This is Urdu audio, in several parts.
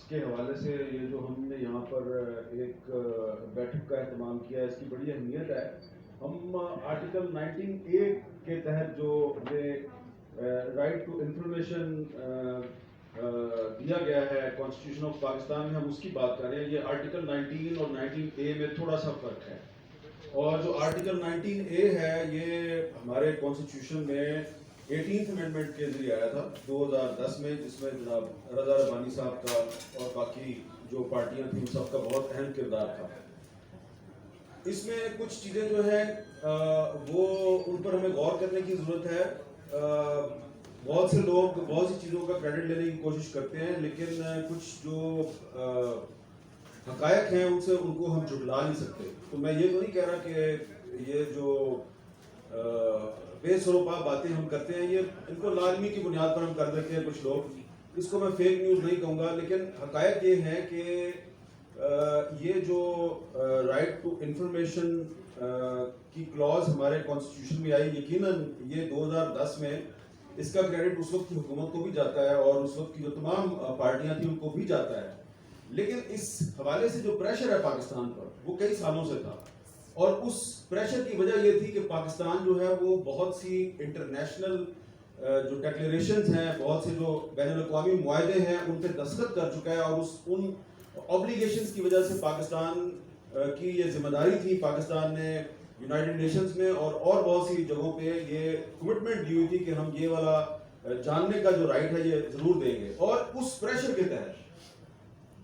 کے حوالے سے یہ جو ہم نے یہاں پر ایک بیٹھک کا اہتمام کیا ہے اس کی بڑی اہمیت ہے. ہم آرٹیکل 19A کے تحت جو یہ رائٹ ٹو انفارمیشن دیا گیا ہے کانسٹیٹیوشن آف پاکستان میں، ہم اس کی بات کر رہے ہیں. یہ آرٹیکل 19 اور 19A میں تھوڑا سا فرق ہے. اور جو آرٹیکل 19A ہے یہ ہمارے کانسٹیٹیوشن میں 18th امینڈمنٹ کے ذریعے آیا تھا 2010 میں، جس میں جناب رضا ربانی صاحب کا اور باقی جو پارٹیاں تھیں ان سب کا بہت اہم کردار تھا. اس میں کچھ چیزیں جو ہیں وہ ان پر ہمیں غور کرنے کی ضرورت ہے. بہت سے لوگ بہت سی چیزوں کا کریڈٹ لینے کی کوشش کرتے ہیں، لیکن کچھ جو حقائق ہیں ان کو ہم جھٹلا نہیں سکتے. تو میں یہ تو نہیں کہہ رہا کہ یہ جو بے سروپا باتیں ہم کرتے ہیں یہ ان کو لازمی کی بنیاد پر ہم کر دیتے ہیں کچھ لوگ. اس کو میں فیک نیوز نہیں کہوں گا، لیکن حقائق یہ ہے کہ یہ جو رائٹ ٹو انفارمیشن کی کلاز ہمارے کانسٹیٹیوشن میں آئی، یقیناً یہ 2010 میں اس کا کریڈٹ اس وقت کی حکومت کو بھی جاتا ہے اور اس وقت کی جو تمام پارٹیاں تھیں ان کو بھی جاتا ہے. لیکن اس حوالے سے جو پریشر ہے پاکستان پر وہ کئی سالوں سے تھا، اور اس پریشر کی وجہ یہ تھی کہ پاکستان جو ہے وہ بہت سی انٹرنیشنل جو ڈیکلیریشنز ہیں، بہت سے جو بین الاقوامی معاہدے ہیں ان پہ دستخط کر چکا ہے، اور ان آبلیگیشنز کی وجہ سے پاکستان کی یہ ذمہ داری تھی. پاکستان نے یونائٹڈ نیشنز میں اور بہت سی جگہوں پہ یہ کمٹمنٹ دی ہوئی تھی کہ ہم یہ والا جاننے کا جو رائٹ ہے یہ ضرور دیں گے. اور اس پریشر کے تحت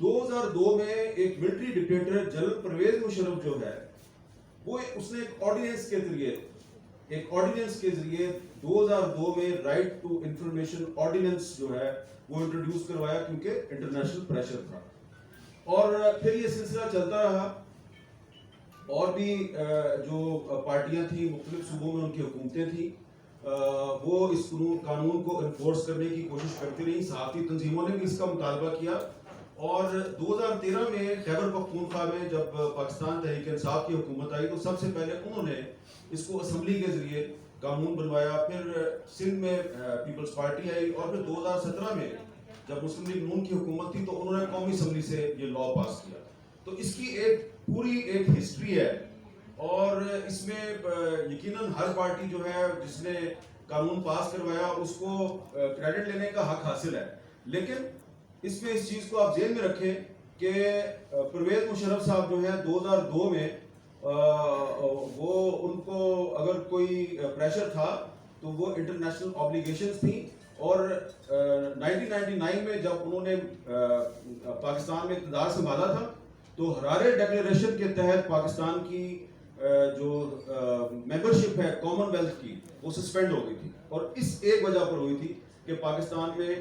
2002 میں ایک military dictator general Pervez Musharraf جو ہے وہ اس نے ایک آرڈیننس کے ذریعے 2002 میں رائٹ ٹو انفارمیشن آرڈیننس جو ہے وہ انٹروڈیوس کروایا، کیونکہ انٹرنیشنل پریشر تھا. اور پھر یہ سلسلہ چلتا رہا، اور بھی جو پارٹیاں تھیں مختلف صوبوں میں ان کی حکومتیں تھیں وہ اس قانون کو انفورس کرنے کی کوشش کرتی رہی. صحافتی تنظیموں نے بھی اس کا مطالبہ کیا، اور 2013 میں خیبر پختونخوا میں جب پاکستان تحریک انصاف کی حکومت آئی تو سب سے پہلے انہوں نے اس کو اسمبلی کے ذریعے قانون بنوایا. پھر سندھ میں پیپلز پارٹی آئی، اور پھر 2017 میں جب مسلم لیگ نون کی حکومت تھی تو انہوں نے قومی اسمبلی سے یہ لا پاس کیا. تو اس کی پوری ایک ہسٹری ہے، اور اس میں یقیناً ہر پارٹی جو ہے جس نے قانون پاس کروایا اس کو کریڈٹ لینے کا حق حاصل ہے. لیکن اس میں اس چیز کو آپ ذہن میں رکھیں کہ پرویز مشرف صاحب جو ہے 2002 میں وہ ان کو اگر کوئی پریشر تھا تو وہ انٹرنیشنل آبلیگیشنز تھیں. اور 1999 میں جب انہوں نے پاکستان میں اقتدار سنبھالا تھا تو ہرارے ڈکلیریشن کے تحت پاکستان کی جو ممبرشپ ہے کامن ویلتھ کی وہ سسپینڈ ہو گئی تھی. اور اس ایک وجہ پر ہوئی تھی کہ پاکستان میں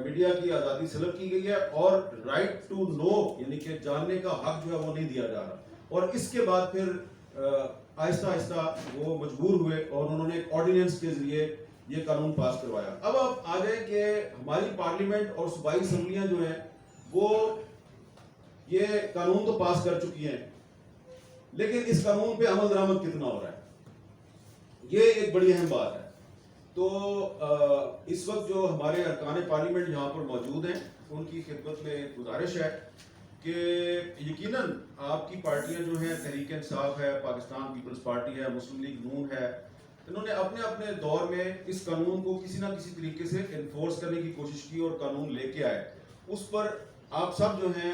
میڈیا کی آزادی سلب کی گئی ہے اور رائٹ ٹو نو یعنی کہ جاننے کا حق جو ہے وہ نہیں دیا جا رہا. اور اس کے بعد پھر آہستہ آہستہ وہ مجبور ہوئے اور انہوں نے ایک آرڈیننس کے ذریعے یہ قانون پاس کروایا. اب آپ آ جائیں کہ ہماری پارلیمنٹ اور صوبائی اسمبلیاں جو ہیں وہ یہ قانون تو پاس کر چکی ہیں، لیکن اس قانون پہ عمل درآمد کتنا ہو رہا ہے یہ ایک بڑی اہم بات ہے. تو اس وقت جو ہمارے ارکان پارلیمنٹ یہاں پر موجود ہیں ان کی خدمت میں گزارش ہے کہ یقیناً آپ کی پارٹیاں جو ہیں تحریک انصاف ہے، پاکستان پیپلز پارٹی ہے، مسلم لیگ نون ہے، انہوں نے اپنے اپنے دور میں اس قانون کو کسی نہ کسی طریقے سے انفورس کرنے کی کوشش کی اور قانون لے کے آئے. اس پر آپ سب جو ہیں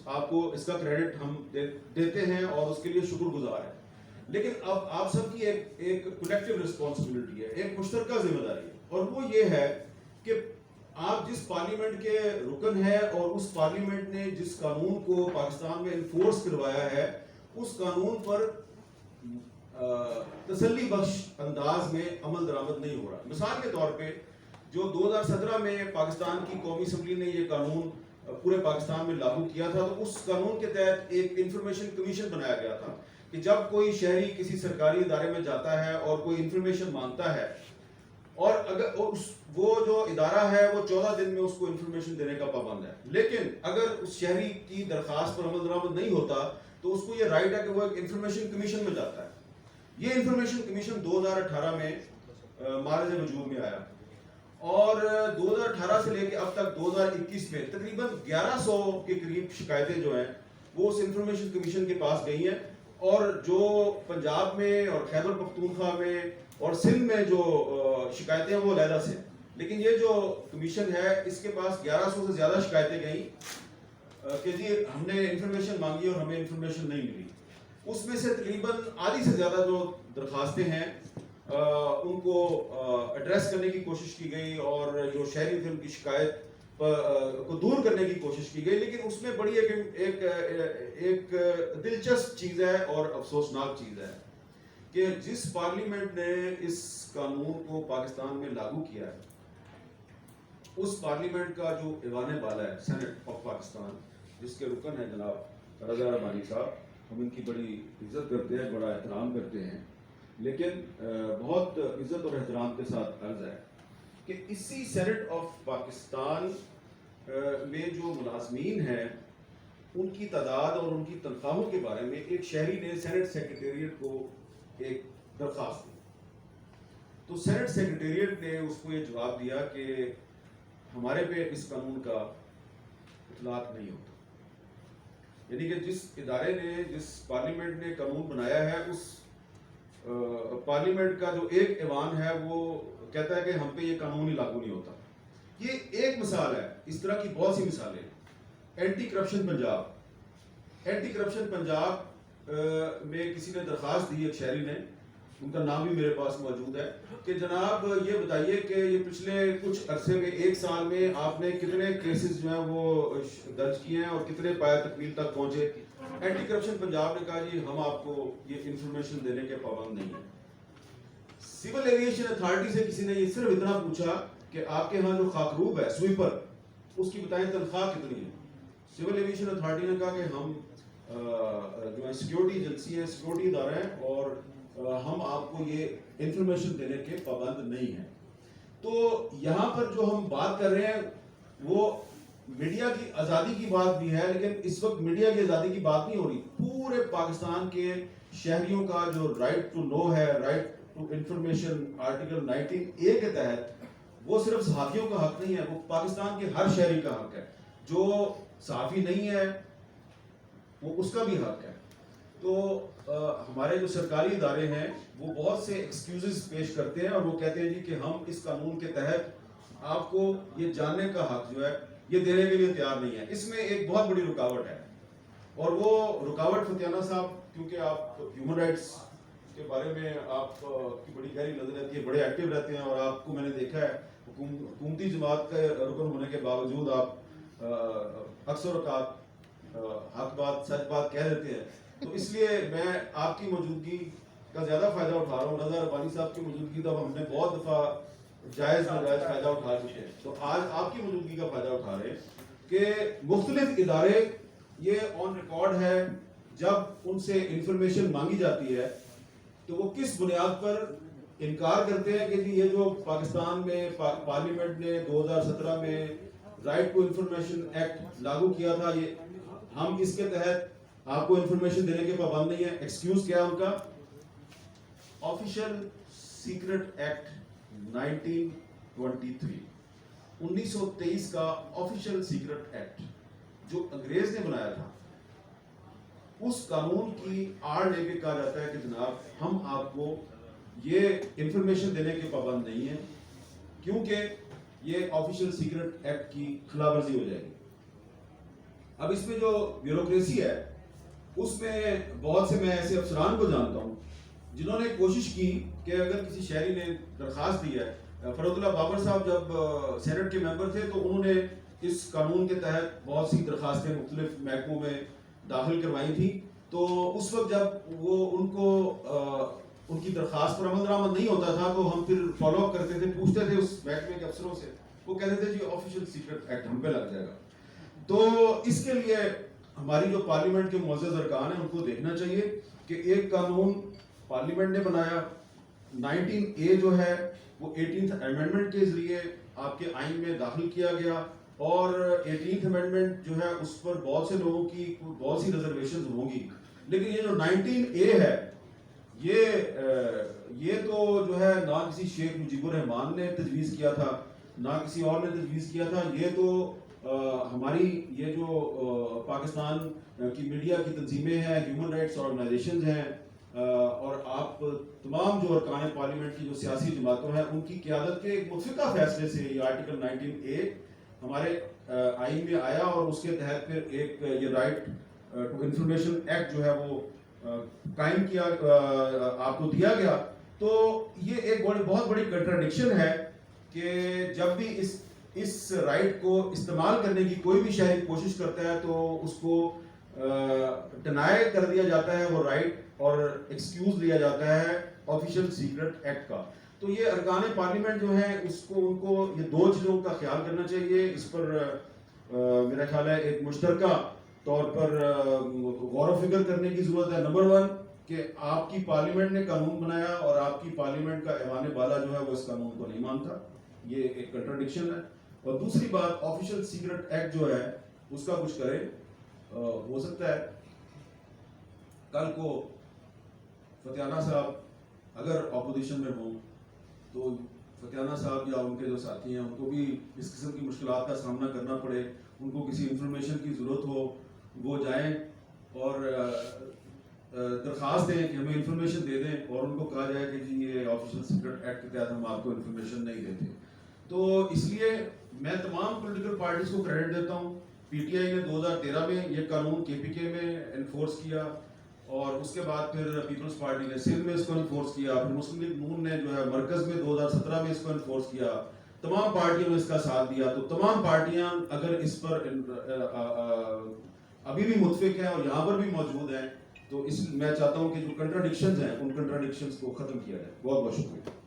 آپ کو اس کا کریڈٹ ہم دیتے ہیں اور اس کے لیے شکر گزار ہیں. لیکن اب آپ سب کی ایک کولیکٹیو رسپانسبلٹی ہے، ایک مشترکہ ذمہ داری ہے، اور وہ یہ ہے کہ آپ جس پارلیمنٹ کے رکن ہیں اور اس پارلیمنٹ نے جس قانون کو پاکستان میں انفورس کروایا ہے اس قانون پر تسلی بخش انداز میں عمل درآمد نہیں ہو رہا. مثال کے طور پہ جو 2017 میں پاکستان کی قومی اسمبلی نے یہ قانون پورے پاکستان میں لاگو کیا تھا تو اس قانون کے تحت ایک انفارمیشن کمیشن بنایا گیا تھا کہ جب کوئی شہری کسی سرکاری ادارے میں جاتا ہے اور کوئی انفارمیشن مانگتا ہے اور اگر وہ جو ادارہ ہے وہ 14 دن میں اس کو انفارمیشن دینے کا پابند ہے، لیکن اگر اس شہری کی درخواست پر عمل درآمد نہیں ہوتا تو اس کو یہ رائٹ ہے کہ وہ ایک انفارمیشن کمیشن میں جاتا ہے. یہ انفارمیشن کمیشن 2018 میں معرض وجود میں آیا اور 2018 سے لے کے اب تک 2021 میں تقریباً 1100 کے قریب شکایتیں جو ہیں وہ اس انفارمیشن کمیشن کے پاس گئی ہیں. اور جو پنجاب میں اور خیبر پختونخوا میں اور سندھ میں جو شکایتیں ہیں وہ علیحدہ سے, لیکن یہ جو کمیشن ہے اس کے پاس 1100 سے زیادہ شکایتیں گئیں کہ جی ہم نے انفارمیشن مانگی اور ہمیں انفارمیشن نہیں ملی. اس میں سے تقریباً آدھی سے زیادہ جو درخواستیں ہیں ان کو ایڈریس کرنے کی کوشش کی گئی اور جو شہری تھے ان کی شکایت کو دور کرنے کی کوشش کی گئی. لیکن اس میں بڑی ایک دلچسپ چیز ہے اور افسوسناک چیز ہے کہ جس پارلیمنٹ نے اس قانون کو پاکستان میں لاگو کیا ہے اس پارلیمنٹ کا جو ایوان بالا ہے, سینٹ آف پاکستان, جس کے رکن ہے جناب رضا ربانی صاحب, ہم ان کی بڑی عزت کرتے ہیں, بڑا احترام کرتے ہیں, لیکن بہت عزت اور احترام کے ساتھ عرض ہے کہ اسی سینٹ آف پاکستان میں جو ملازمین ہیں ان کی تعداد اور ان کی تنخواہوں کے بارے میں ایک شہری نے سینٹ سیکریٹریٹ کو ایک درخواست دی. تو سینٹ سیکریٹریٹ نے اس کو یہ جواب دیا کہ ہمارے پہ اس قانون کا اطلاق نہیں ہوتا. یعنی کہ جس ادارے نے, جس پارلیمنٹ نے قانون بنایا ہے, اس پارلیمنٹ کا جو ایک ایوان ہے وہ کہتا ہے کہ ہم پہ یہ قانون ہی لاگو نہیں ہوتا. یہ ایک مثال ہے, اس طرح کی بہت سی مثالیں. Anti corruption Punjab, anti corruption Punjab میں کسی نے درخواست دی, ایک شہری نے, ان کا نام بھی میرے پاس موجود ہے, کہ جناب یہ بتائیے کہ یہ پچھلے کچھ عرصے میں, ایک سال میں آپ نے کتنے کیسز جو ہیں وہ درج کیے ہیں اور کتنے پایہ تکمیل تک پہنچے. اینٹی کرپشن پنجاب نے کہا جی ہم آپ کو یہ انفارمیشن دینے کے پابند نہیں ہیں. سول ایویشن اتھارٹی سے کسی نے یہ صرف اتنا پوچھا کہ آپ کے ہاں جو خاکروب ہے, سویپر, اس کی بتائیں تنخواہ کتنی ہے. سول ایویشن اتھارٹی نے کہا کہ ہم جو ہے سیکیورٹی ایجنسی ہے, سیکیورٹی ادارہ ہے, اور ہم آپ کو یہ انفارمیشن دینے کے پابند نہیں ہیں. تو یہاں پر جو ہم بات کر رہے ہیں وہ میڈیا کی آزادی کی بات بھی ہے, لیکن اس وقت میڈیا کی آزادی کی بات نہیں ہو رہی. پورے پاکستان کے شہریوں کا جو رائٹ ٹو نو ہے, right to information, article 19A کے تحت, وہ صرف صحافیوں کا حق نہیں ہے, وہ پاکستان کے ہر شہری کا حق ہے. جو صحافی نہیں ہے وہ اس کا بھی حق ہے. تو ہمارے جو سرکاری ادارے ہیں وہ بہت سے ایکسکیوزز پیش کرتے ہیں اور وہ کہتے ہیں جی کہ ہم اس قانون کے تحت آپ کو یہ جاننے کا حق جو ہے یہ دینے کے لیے تیار نہیں ہے. اس میں ایک بہت بڑی رکاوٹ ہے, اور وہ رکاوٹ فتیانہ صاحب, کیونکہ آپ ہیومن رائٹس کے بارے میں آپ کی بڑی گہری نظر رہتی ہے, بڑے ایکٹیو رہتے ہیں, اور آپ کو میں نے دیکھا ہے حکومتی جماعت کا رکن ہونے کے باوجود آپ اکثر اوقات حق بات, سچ بات کہہ دیتے ہیں. تو اس لیے میں آپ کی موجودگی کا زیادہ فائدہ اٹھا رہا ہوں. رضا ربانی صاحب کی موجودگی تو ہم نے بہت دفعہ جائز ناجائز فائدہ اٹھا چکے ہیں, تو آج آپ کی موجودگی کا فائدہ اٹھا رہے ہیں کہ مختلف ادارے, یہ آن ریکارڈ ہے, جب ان سے انفارمیشن مانگی جاتی ہے تو وہ کس بنیاد پر انکار کرتے ہیں کہ جی یہ جو پاکستان میں پارلیمنٹ نے 2017 میں رائٹ ٹو انفارمیشن ایکٹ لاگو کیا تھا, یہ ہم اس کے تحت آپ کو انفارمیشن دینے کے پابند نہیں ہے. ایکسکیوز کیا ان کا؟ آفیشل سیکرٹ ایکٹ 1923, 1923 کا آفیشل سیکرٹ ایکٹ جو انگریز نے بنایا تھا, اس قانون کی آڑ لے کے کہا جاتا ہے کہ جناب ہم آپ کو یہ انفارمیشن دینے کے پابند نہیں ہیں کیونکہ یہ آفیشل سیکرٹ ایکٹ کی خلاف ورزی ہو جائے گی. اب اس میں جو بیوروکریسی ہے اس میں بہت سے میں ایسے افسران کو جانتا ہوں جنہوں نے کوشش کی کہ اگر کسی شہری نے درخواست دی ہے, فروخ اللہ بابر صاحب جب سینٹ کے ممبر تھے تو انہوں نے اس قانون کے تحت بہت سی درخواستیں مختلف محکموں میں داخل کروائی تھی. تو اس وقت جب وہ ان کو ان کی درخواست پر عمل درآمد نہیں ہوتا تھا تو ہم پھر فالو اپ کرتے تھے, پوچھتے تھے اس محکمے کے افسروں سے, وہ کہتے تھے جی آفیشل سیکرٹ ایکٹ ہم پہ لگ جائے گا. تو اس کے لیے ہماری جو پارلیمنٹ کے معزز ارکان ہیں ان کو دیکھنا چاہیے کہ ایک قانون پارلیمنٹ نے بنایا, 19A جو ہے وہ 18th امینڈمنٹ کے ذریعے آپ کے آئین میں داخل کیا گیا, اور 18th امینڈمنٹ جو ہے اس پر بہت سے لوگوں کی بہت سی ریزرویشنز ہوں گی, لیکن یہ جو 19A ہے یہ تو جو ہے نہ کسی شیخ مجیب الرحمان نے تجویز کیا تھا, نہ کسی اور نے تجویز کیا تھا. یہ تو ہماری یہ جو پاکستان کی میڈیا کی تنظیمیں ہیں, ہیومن رائٹس آرگنائزیشنز ہیں, اور آپ تمام جو ارکان پارلیمنٹ کی جو سیاسی جماعتوں ہیں, ان کی قیادت کے ایک متفقہ فیصلے سے یہ آرٹیکل 19A ہمارے آئین میں آیا, اور اس کے تحت پھر ایک یہ رائٹ ٹو انفارمیشن ایکٹ جو ہے وہ قائم کیا, آپ کو دیا گیا. تو یہ ایک بہت بڑی کنٹراڈکشن ہے کہ جب بھی اس رائٹ کو استعمال کرنے کی کوئی بھی شہری کوشش کرتا ہے تو اس کو ڈینائی کر دیا جاتا ہے وہ رائٹ, اور ایکسکیوز لیا جاتا ہے آفیشیل سیکرٹ ایکٹ کا. تو یہ ارکان پارلیمنٹ جو ہیں ان کو یہ دو چیزوں کا خیال کرنا چاہیے. اس پر میرا خیال ہے ایک مشترکہ طور پر غور و فکر کرنے کی ضرورت ہے. نمبر 1 کہ آپ کی پارلیمنٹ نے قانون بنایا اور آپ کی پارلیمنٹ کا ایوان بالا جو ہے وہ اس قانون کو نہیں مانتا, یہ ایک کنٹراڈکشن ہے. اور دوسری بات, آفیشیل سیکرٹ ایکٹ جو ہے اس کا کچھ کرے. ہو سکتا ہے کل کو فتیانہ صاحب اگر اپوزیشن میں ہوں تو فتیانہ صاحب یا ان کے جو ساتھی ہیں ان کو بھی اس قسم کی مشکلات کا سامنا کرنا پڑے, ان کو کسی انفارمیشن کی ضرورت ہو, وہ جائیں اور درخواست دیں کہ ہمیں انفارمیشن دے دیں, اور ان کو کہا جائے کہ جی یہ آفیشیل سیکرٹ ایکٹ کے تحت ہم آپ کو انفارمیشن نہیں دیتے. تو اس لیے میں تمام پولیٹیکل پارٹیز کو کریڈٹ دیتا ہوں. پی ٹی آئی نے 2013 میں یہ قانون کے پی کے میں انفورس کیا, اور اس کے بعد پھر پیپلز پارٹی نے سندھ میں اس کو انفورس کیا, پھر مسلم لیگ نون نے جو ہے مرکز میں 2017 میں اس کو انفورس کیا. تمام پارٹیوں نے اس کا ساتھ دیا. تو تمام پارٹیاں اگر اس پر ابھی بھی متفق ہیں اور یہاں پر بھی موجود ہیں, تو اس میں چاہتا ہوں کہ جو کنٹراڈکشنز ہیں ان کنٹراڈکشنز کو ختم کیا جائے. بہت بہت شکریہ.